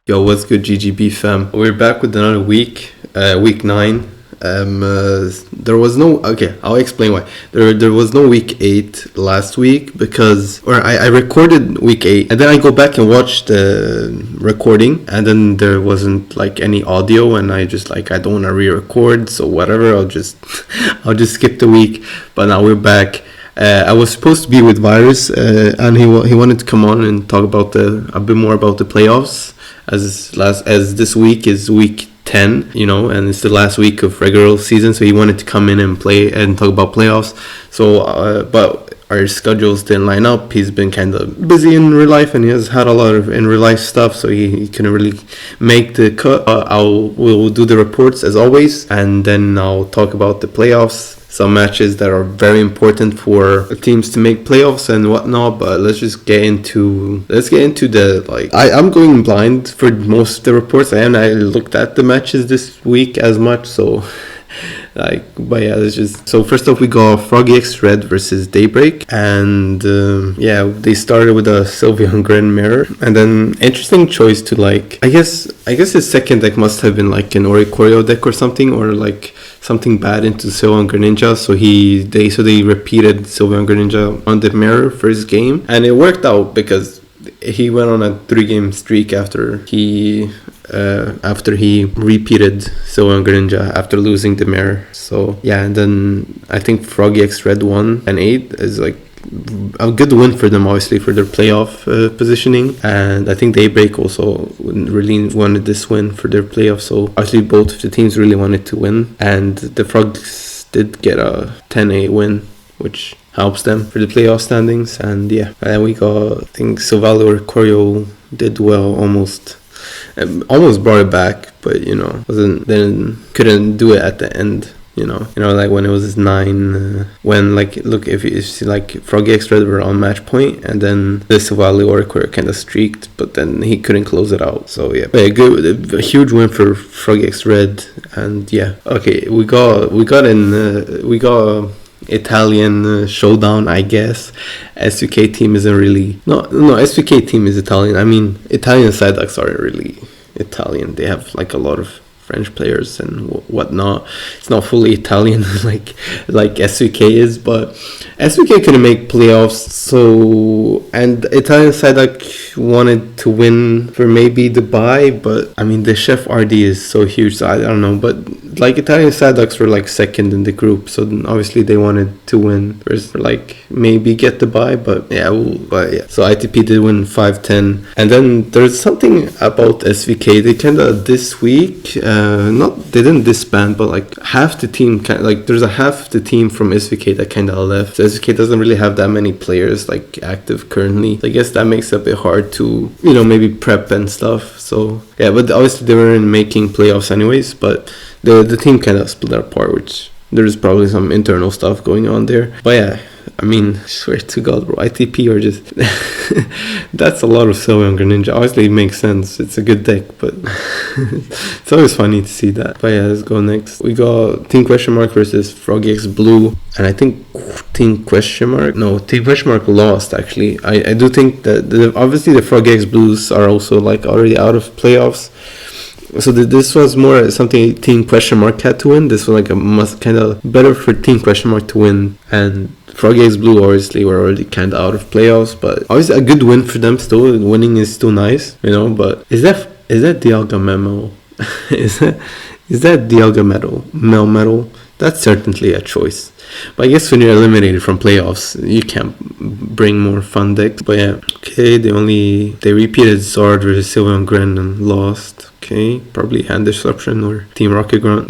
Yo, what's good, GGB fam? We're back with another week, week 9. There was no, okay, I'll explain why. There was no week 8 last week because, I recorded week 8 and then I go back and watch the recording and then there wasn't like any audio and I just like, I don't want to re-record, so whatever, I'll just skip the week. But now we're back. I was supposed to be with Virus and he wanted to come on and talk about a bit more about the playoffs. As this week is week 10, and it's the last week of regular season, so he wanted to come in and play and talk about playoffs. So, but our schedules didn't line up. He's been kind of busy in real life, and he has had a lot of in real life stuff, so he couldn't really make the cut. We'll do the reports as always, and then I'll talk about the playoffs. Some matches that are very important for teams to make playoffs and whatnot, but let's get into the I'm going blind for most of the reports. I looked at the matches this week as much, so but yeah, so first off we got Froggy X Red versus Daybreak, and they started with a Sylveon Gren mirror, and then interesting choice to I guess his second deck must have been like an Oricorio deck or something, or like something bad into Sylveon Greninja, so they repeated Sylveon Greninja on the mirror for his game, and it worked out because he went on a 3-game streak after he repeated Sylveon Greninja after losing the mirror. So yeah, and then I think Froggy X Red 1 and 8 is like a good win for them, obviously, for their playoff positioning, and I think Daybreak also really wanted this win for their playoff, so obviously both of the teams really wanted to win, and the Frogs did get a 10-8 win, which helps them for the playoff standings. And yeah, and we got, I think Sylvaldo or Corio did well, almost brought it back, but couldn't do it at the end. Like when it was 9, when look, if you see Froggy X Red were on match point, and then the Sylvaldo Oricorio kind of streaked, but then he couldn't close it out. So yeah, but a huge win for Froggy X Red, and yeah, okay, we got Italian showdown, I guess. SVK team isn't really SVK team is Italian. I mean, Italian side decks aren't really Italian. They have like a lot of French players and whatnot. It's not fully Italian like SVK is, but SVK couldn't make playoffs, so, and Italian side deck wanted to win for maybe the bye, but I mean the Chef RD is so huge, so I don't know, but Italian side decks were second in the group, so obviously they wanted to win first, maybe get the bye, but yeah. So ITP did win 5-10, and then there's something about SVK. They kind of this week, they didn't disband, but half the team there's a half the team from SVK that kind of left. So SVK doesn't really have that many players active currently. I guess that makes it a bit hard to maybe prep and stuff. So yeah, but obviously they weren't making playoffs anyways, but the team kind of split apart, which there's probably some internal stuff going on there. But yeah, I mean, swear to God, bro, ITP are just that's a lot of Sylveon Greninja. Obviously it makes sense, it's a good deck, but it's always funny to see that. But yeah, let's go next. We got Team Question Mark versus Froggy X Blue, and I think Team Question Mark lost, actually. I do think that obviously the Froggy X Blues are also already out of playoffs. So this was more something Team Question Mark had to win. This was a must, kind of better for Team Question Mark to win, and Froggy X Blue obviously were already kind of out of playoffs, but obviously a good win for them still. Winning is still nice, but is that Dialga Memo? is that Dialga Metal? That's certainly a choice. But I guess when you're eliminated from playoffs, you can't bring more fun decks. But yeah, okay, they repeated Zard versus Sylveon Gren and lost. Okay, probably Hand Disruption or Team Rocket Grunt.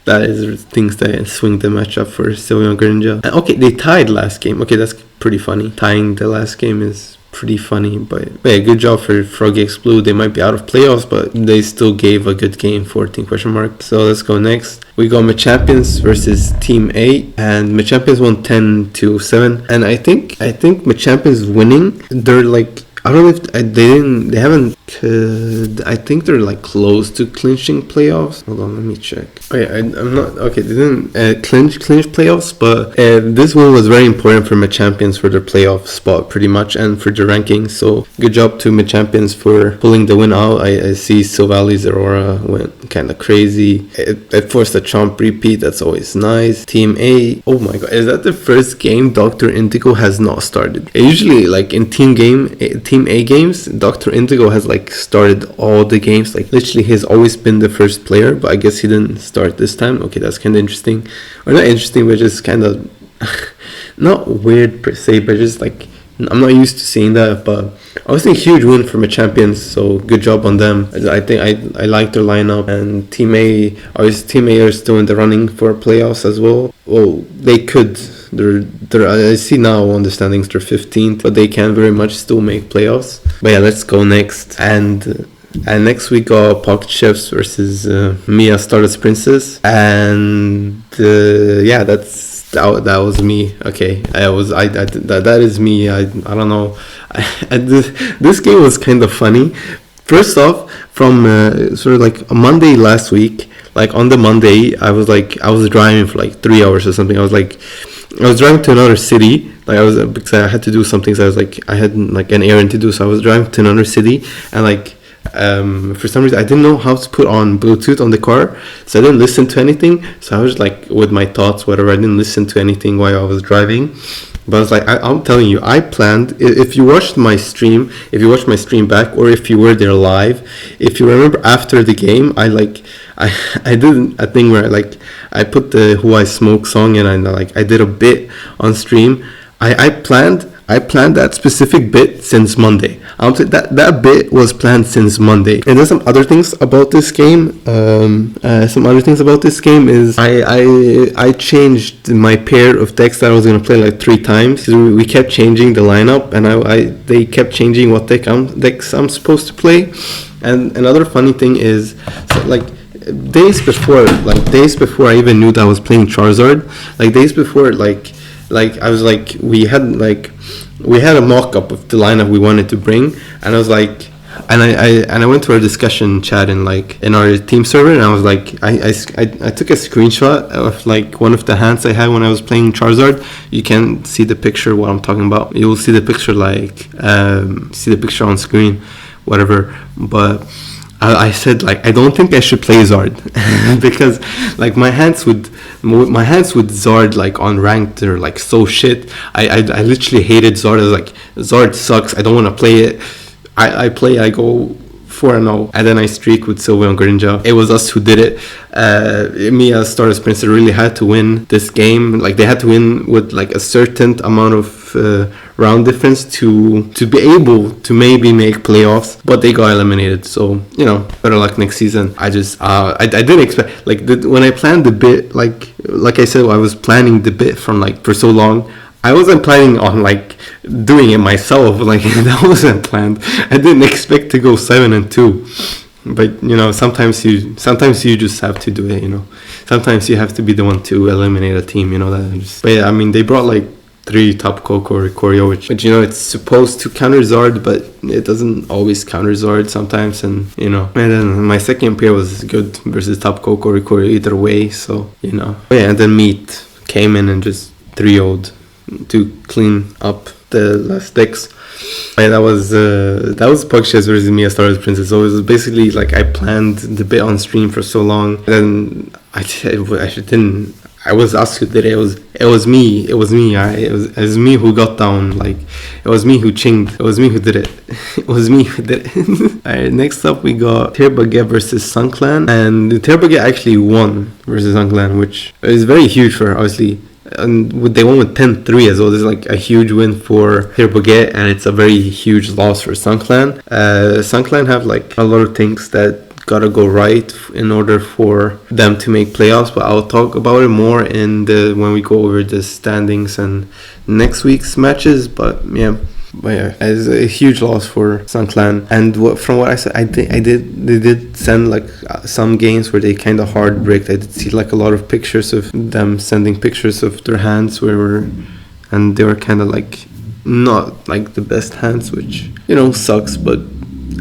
That is things that swing the matchup for Sylveon Greninja. Okay, they tied last game. Okay, that's pretty funny. Tying the last game is pretty funny, but yeah, good job for Froggy X Blue. They might be out of playoffs, but they still gave a good game for Team Question Mark. So let's go next. We got Machampions versus Team 8, and Machampions won 10-7, and I think Machampions winning, they're I don't know if they haven't. I think they're like close to clinching playoffs. Hold on, let me check. Oh yeah, I'm not okay. They didn't clinch playoffs, but this one was very important for Mid Champions for their playoff spot, pretty much, and for the rankings. So good job to Mid Champions for pulling the win out. I see Silvali's Aurora went kind of crazy. It forced a Chomp repeat. That's always nice. Team A. Oh my god, is that the first game Dr. Indigo has not started? Usually, like in Team A games, Dr. Indigo has like started all the games. Like literally, he's always been the first player, but I guess he didn't start this time. Okay, that's kind of interesting, or not interesting, but just kind of not weird per se, but just like I'm not used to seeing that. But obviously, a huge win for my champions, so good job on them. I think I like their lineup, and Team A, obviously Team A are still in the running for playoffs as well. Well, they could. They're I see now on the standings they're 15th, but they can very much still make playoffs. But yeah, let's go next. And next we got Pocket Chefs versus Mia Stardust Princess, and yeah, that was me. Okay, that is me. I don't know. This game was kind of funny. First off, from sort of like a Monday last week, like on the Monday, I was driving for like 3 hours or something. I was driving to another city. Like because I had to do something. So I had like an errand to do. So I was driving to another city, and like for some reason I didn't know how to put on Bluetooth on the car, so I didn't listen to anything. So I was like with my thoughts, whatever. I didn't listen to anything while I was driving. But I was like, I'm telling you, I planned. If you watched my stream back, or if you were there live, if you remember after the game, I did a thing where I put the Who I Smoke song in, and I did a bit on stream. I planned that specific bit since Monday. That bit was planned since Monday. And there's some other things about this game. Is I changed my pair of decks that I was gonna play like 3 times. We kept changing the lineup, and they kept changing what decks I'm supposed to play. And another funny thing is, so like days before I even knew that I was playing Charizard, like days before, I was like, we had a mock-up of the lineup we wanted to bring, and I was like, and I went to our discussion chat in our team server, and I was like, I took a screenshot of like one of the hands I had when I was playing Charizard. You can see the picture what I'm talking about. You will see the picture see the picture on screen, whatever. But I said I don't think I should play Zard because my hands with Zard on ranked, they're so shit. I literally hated Zard. I was like, Zard sucks. I don't want to play it. I go 4-0, and then I streak with Sylvia and Grinja. It was us who did it. Me as Stardust Princess really had to win this game. They had to win with a certain amount of round difference to be able to maybe make playoffs, but they got eliminated. So better luck next season. I didn't expect when I planned the bit, like I said, I was planning the bit from for so long. I wasn't planning on doing it myself. That wasn't planned. I didn't expect to go 7-2. But sometimes you just have to do it. Sometimes you have to be the one to eliminate a team. But yeah, I mean, they brought 3 top Coco Ikorio, which it's supposed to counter Zard, but it doesn't always counter Zard sometimes. And and then my second pair was good versus top Coco Ikorio either way. So But yeah, and then Meat came in and just 3-0'd to clean up the last decks. And that was Pugsheds versus Mia Stardust Princess. So it was basically I planned the bit on stream for so long, and then I was asked who did it. It was me. It was me who got down. It was me who chinged. It was me who did it. It was me who did it. Alright, next up we got Terbaget versus Sunclan, and Terbaget actually won versus Sunclan, which is very huge for her, obviously. And they won with 10-3 as well. This is a huge win for Terbaget, and it's a very huge loss for Sunclan. Sunclan have a lot of things that gotta go right in order for them to make playoffs, but I'll talk about it more when we go over the standings and next week's matches. But yeah, it's a huge loss for Sunclan. And from what I said, they did send some games where they kind of hard bricked. I did see a lot of pictures of them sending pictures of their hands and they were kind of not like the best hands, which sucks, but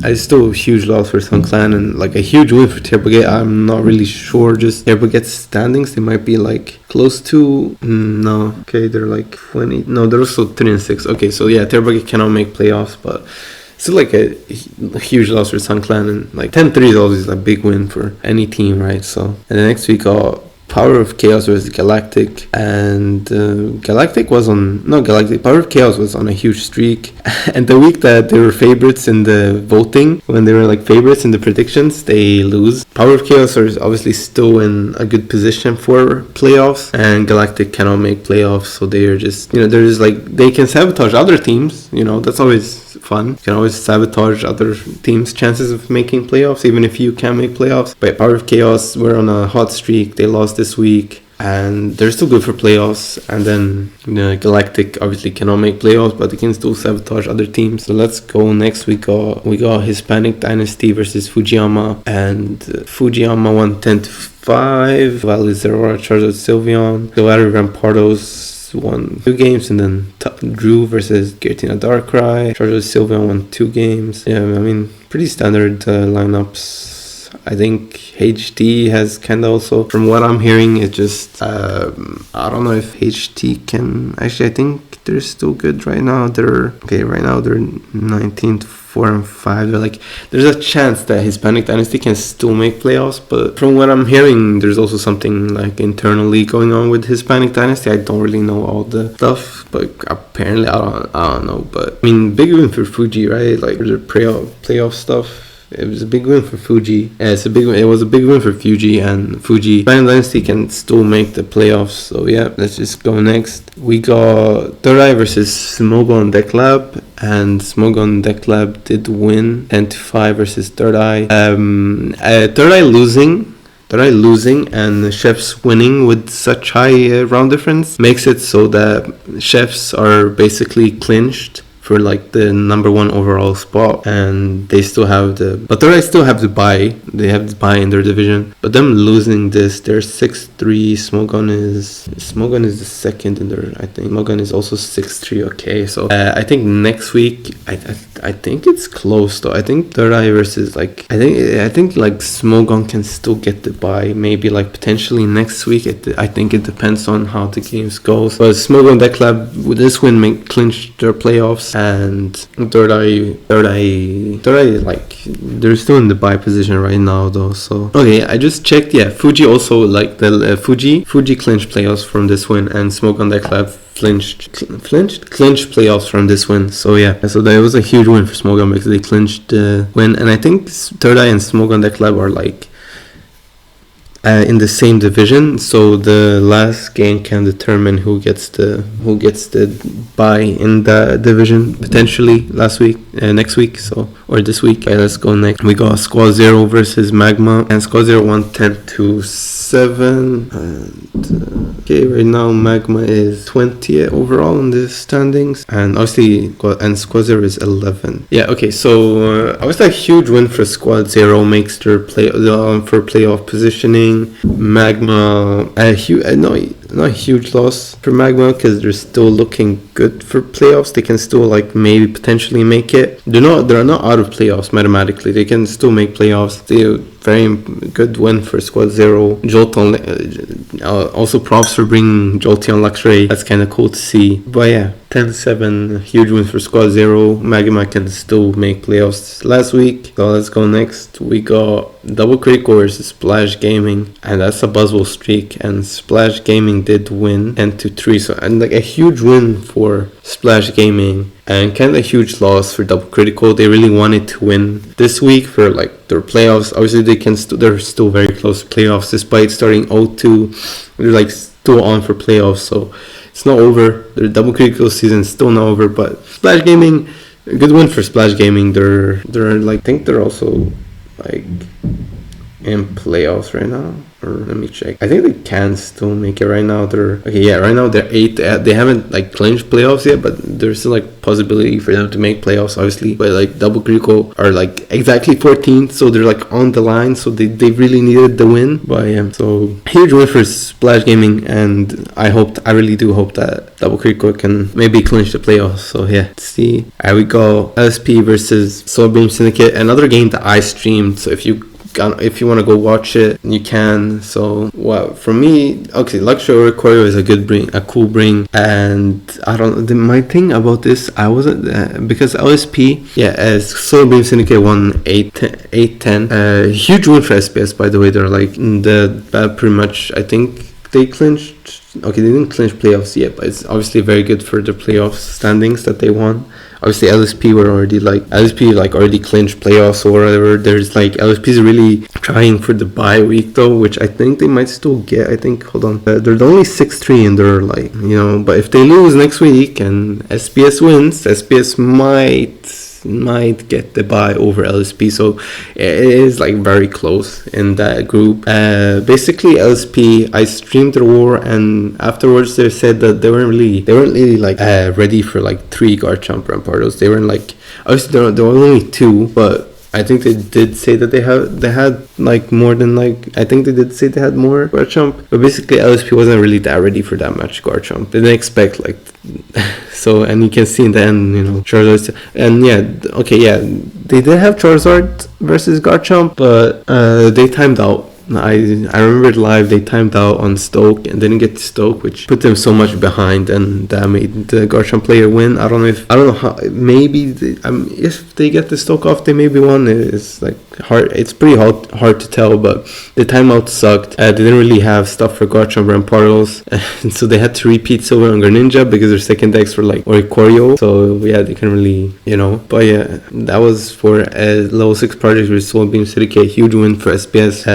it's still a huge loss for Sun Clan and like a huge win for Terbaget. I'm not really sure. Just Terbaget's standings, they might be like close to no. Okay, they're like 20. No, they're also 3-6. Okay, so yeah, Terbaget cannot make playoffs, but still like a huge loss for Sun Clan, and like 10-3 is always a big win for any team, right? So and the next week Power of Chaos versus Galactic, and Power of Chaos was on a huge streak, and the week that they were favorites in the voting, when they were like favorites in the predictions, they lose. Power of Chaos are obviously still in a good position for playoffs, and Galactic cannot make playoffs, so they are just, they're just like, they can sabotage other teams, that's always fun. You can always sabotage other teams' chances of making playoffs, even if you can make playoffs. But Power of Chaos were on a hot streak. They lost this week, and they're still good for playoffs. And then Galactic obviously cannot make playoffs, but they can still sabotage other teams. So let's go next. We got Hispanic Dynasty versus Fujiyama, and Fujiyama won 10-5. Valley Zerora, Charizard Sylveon, Galari Rampardos won 2 games, and then Drew versus Giratina Darkrai. Charizard Sylveon won 2 games. Yeah, I mean, pretty standard lineups. I think HT has kind of also, from what I'm hearing, it's just, I don't know if HT can, actually I think they're still good right now. They're 19th, 4-5. They're like, there's a chance that Hispanic Dynasty can still make playoffs, but from what I'm hearing, there's also something like internally going on with Hispanic Dynasty. I don't really know all the stuff, but apparently I don't know. But I mean, big win for Fuji, right? Like the playoff stuff. It was a big win for Fuji. Yeah, it was a big win for Fuji, and Fuji Hispanic Dynasty can still make the playoffs. So yeah, let's just go next. We got Third Eye versus Smogon Deck Lab, and Smogon Deck Lab did win 10-5 versus Third Eye. Third Eye losing, and Chefs winning with such high round difference makes it so that Chefs are basically clinched for like the number 1 overall spot, and they still have but they still have the bye. They have the bye in their division, but them losing this, they're 6-3. Smogon is the second in their, I think Smogon is also 6-3. Okay, so I think next week, I think it's close though. I think Third Eye versus like, I think like Smogon can still get the bye, maybe like potentially next week. I think it depends on how the games goes, but Smogon Deck Lab with this win may clinch their playoffs. And Third Eye, like, they're still in the bye position right now though. So okay, I just checked. Yeah, Fuji also, like, the Fuji clinched playoffs from this win, and Smoke on Deck Lab clinched playoffs from this win. So yeah, so that was a huge win for Smoke on because they clinched the win, and I think Third Eye and Smoke on Deck Lab are like in the same division, so the last game can determine who gets the bye in the division potentially next week, or this week. Okay, let's go next. We got Squad Zero versus Magma, and Squad Zero won 10-7. And okay, right now Magma is 20th overall in the standings, and obviously Squad Zero is 11. Yeah, okay, so obviously a huge win for Squad Zero, makes their for playoff positioning. Magma, not a huge loss for Magma because they're still looking good for playoffs. They can still like maybe potentially make it. They're not out of playoffs mathematically. They can still make playoffs. They're very good win for Squad Zero. Also props for bringing Jolteon Luxray. That's kind of cool to see. But yeah, 10-7, huge win for Squad Zero. Magma can still make playoffs last week. So let's go next. We got Double Critical versus Splash Gaming, and that's a Buzzwole streak, and Splash Gaming did win 10-3. So, and like a huge win for Splash Gaming, and kind of a huge loss for Double Critical. They really wanted to win this week for like their playoffs. Obviously they're still very close to playoffs despite starting 0-2. They're like still on for playoffs, so it's not over. Their Double Critical season is still not over, but Splash Gaming, a good win for Splash Gaming. They're like, I think they're also like in playoffs right now? Or let me check. I think they can still make it right now. Right now they're 8. They haven't like clinched playoffs yet, but there's still like possibility for them to make playoffs, obviously. But like Double Critical are like exactly 14th, so they're like on the line. So they really needed the win. But yeah, so huge win for Splash Gaming, and I really do hope that Double Critical can maybe clinch the playoffs. So yeah, let's see. Here we go. LSP versus Solarbeam Syndicate, another game that I streamed. So if you want to go watch it, you can. So for me, okay, Luxury Choreo is a cool bring, and I don't. My thing about this, I wasn't because LSP, as Solarbeam Syndicate won 8-10. Huge win for SBS, by the way. They're like pretty much. I think they clinched. Okay, they didn't clinch playoffs yet, but it's obviously very good for the playoff standings that they won. Obviously, LSP already clinched playoffs or whatever. There's like LSP is really trying for the bye week though, which I think they might still get. I think they're only 6-3 and they're like, but if they lose next week and SBS wins, SBS might get the bye over LSP, so it is like very close in that group. Basically LSP, I streamed the war, and afterwards they said that they weren't really like ready for like 3 Garchomp Rampardos. They weren't like, obviously there were only 2, but I think they did say that they had like more than like, I think they did say they had more Garchomp, but basically LSP wasn't really that ready for that much Garchomp. They didn't expect like so, and you can see in the end, Charizard, and they did have Charizard versus Garchomp, but they timed out. I remember it live. They timed out on Stoke and didn't get to Stoke, which put them so much behind, and that made the Garchomp player win. I don't know how. Maybe if they get the Stoke off, they maybe won. It's like hard. It's pretty hard to tell, but the timeout sucked. They didn't really have stuff for Garchomp Rampardos, and so they had to repeat Silver and Greninja because their second decks were like Oricorio. So yeah, they can really, But yeah, that was for level 6 project with Solarbeam Syndicate. Huge win for SBS.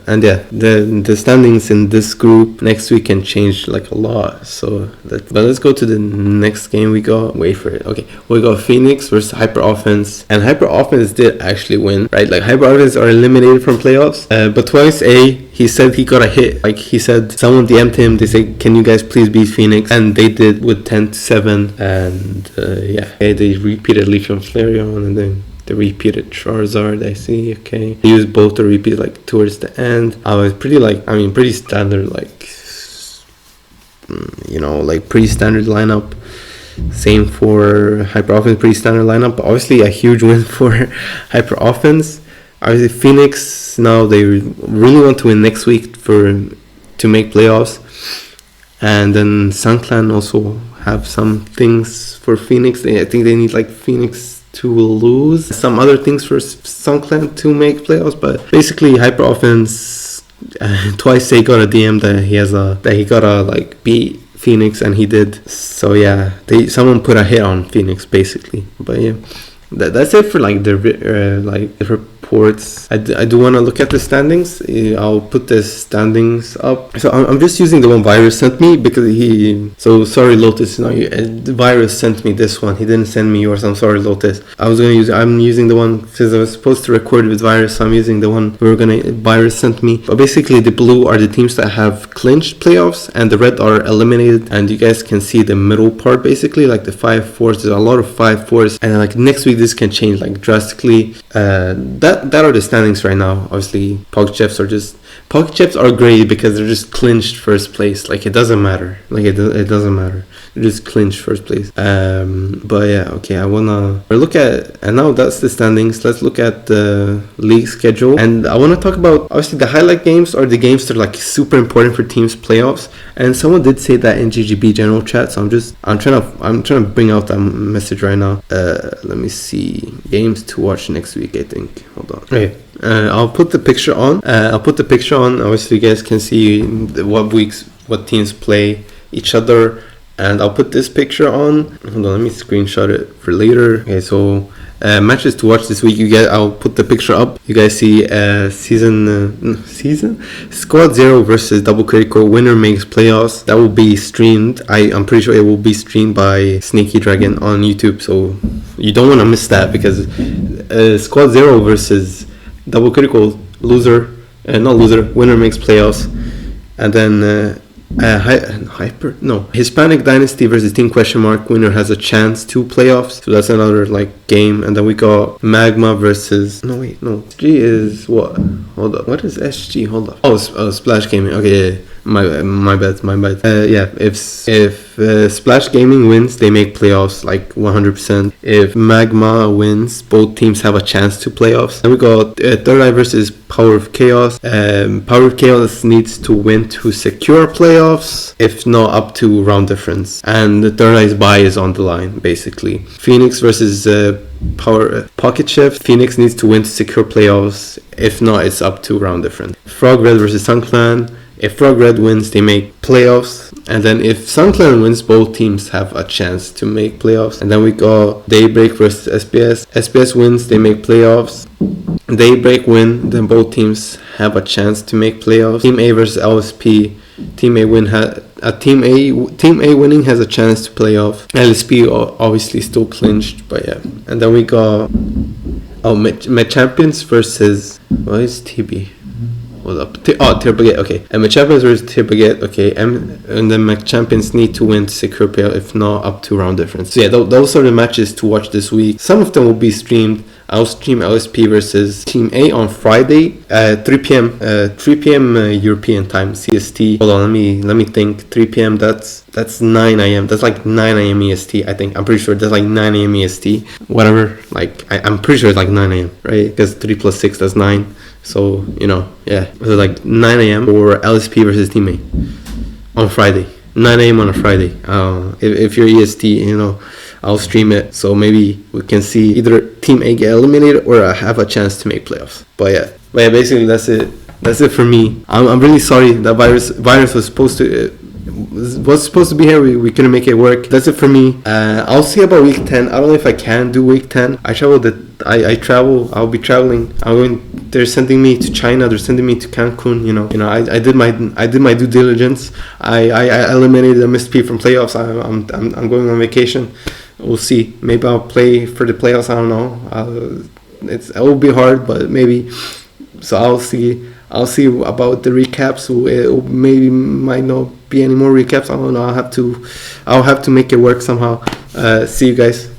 And yeah, the standings in this group next week can change like a lot. So, but let's go to the next game. We got, wait for it. Okay, we got Phoenix versus Hyper Offense, and Hyper Offense did actually win, right? Like Hyper Offense are eliminated from playoffs, but twice he said he got a hit. Like he said, someone DM'd him. They said, "Can you guys please beat Phoenix?" And they did with 10-7. And they repeated Leafeon Flareon, and then they repeated Charizard, I see, okay. They used both to repeat like towards the end. I was pretty standard, pretty standard lineup. Same for Hyper Offense, pretty standard lineup. But obviously a huge win for Hyper Offense. Obviously Phoenix, now they really want to win next week to make playoffs. And then SunClan also have some things for Phoenix. I think they need like Phoenix to lose, some other things for SunClan to make playoffs, but basically Hyper Offense twice they got a DM that he gotta like beat Phoenix, and he did. So yeah, someone put a hit on Phoenix basically. But yeah, that's it for like the reports. I do want to look at the standings. I'll put the standings up. So I'm just using the one Virus sent me because sorry Lotus, the Virus sent me this one. He didn't send me yours. I'm sorry Lotus. I'm using the one because I was supposed to record with Virus, so I'm using the one Virus sent me. But basically the blue are the teams that have clinched playoffs, and the red are eliminated. And you guys can see the middle part basically, like the 5-4s. There's a lot of 5-4s, and like next week this can change like drastically. That are the standings right now. Obviously, Pokecheps are great because they're just clinched first place. Like it doesn't matter. Like it doesn't matter. They're just clinched first place. But yeah, okay. I wanna look at, and now that's the standings. Let's look at the league schedule, and I wanna talk about obviously the highlight games are the games that are like super important for teams' playoffs. And someone did say that in GGB general chat. So I'm trying to bring out that message right now. Let me see games to watch next week. I think. Hold on. Okay. I'll put the picture on. Obviously, you guys can see what teams play each other. And I'll put this picture on. Hold on, let me screenshot it for later. Okay, so matches to watch this week. I'll put the picture up. You guys see season Squad 0 versus Double Critical. Winner makes playoffs. That will be streamed. I'm pretty sure it will be streamed by Sneaky Dragon on YouTube. So you don't want to miss that, because Squad 0 versus Double Critical, loser not loser, winner makes playoffs. And then Hispanic Dynasty versus Team Question Mark, winner has a chance to playoffs. So that's another like game. And then we got Magma versus SG is what? Hold up, what is SG? Hold up. Oh, Splash Gaming. Okay, yeah. My bad. If Splash Gaming wins, they make playoffs like 100%. If Magma wins, both teams have a chance to playoffs. Then we got Third Eye versus Power of Chaos. Power of Chaos needs to win to secure playoffs, if not up to round difference. And the Third Eye's bye is on the line, basically. Phoenix versus Pocket Chef. Phoenix needs to win to secure playoffs. If not, it's up to round difference. Frog Red versus Sun Clan. If Frog Red wins, they make playoffs. And then if Sun Clan wins, both teams have a chance to make playoffs. And then we got Daybreak versus SBS. SBS wins, they make playoffs. Daybreak win, then both teams have a chance to make playoffs. Team A versus LSP. Team A winning has a chance to playoff. LSP obviously still clinched, but yeah. And then we got Met Champions versus what is TB? Hold up. Tirbaget, okay. And my champions versus Tirbaget, okay. And then my champions need to win to secure playoff, if not up to round difference. So yeah, those are the matches to watch this week. Some of them will be streamed. I'll stream LSP versus Team A on Friday at 3 p.m. European time, CST. Hold on, let me think. 3 p.m. That's 9 a.m. That's like 9 a.m. EST. I think I'm pretty sure that's like 9 a.m. EST. Whatever. Like I'm pretty sure it's like 9 a.m. Right? Because 3 plus 6 that's 9. So yeah. So like 9 a.m. or LSP versus Team A on Friday. 9 a.m. on a Friday. If you're EST, I'll stream it, so maybe we can see either Team A get eliminated or have a chance to make playoffs. But yeah, basically that's it. That's it for me. I'm really sorry that virus was supposed to be here. We couldn't make it work. That's it for me. I'll see about week 10. I don't know if I can do week 10. I travel. I'll be traveling. They're sending me to China. They're sending me to Cancun. I did my due diligence. I eliminated MSP from playoffs. I'm going on vacation. We'll see. Maybe I'll play for the playoffs. I don't know. It will be hard, but maybe. So I'll see about the recaps. It maybe might not be any more recaps. I don't know. I'll have to make it work somehow. See you guys.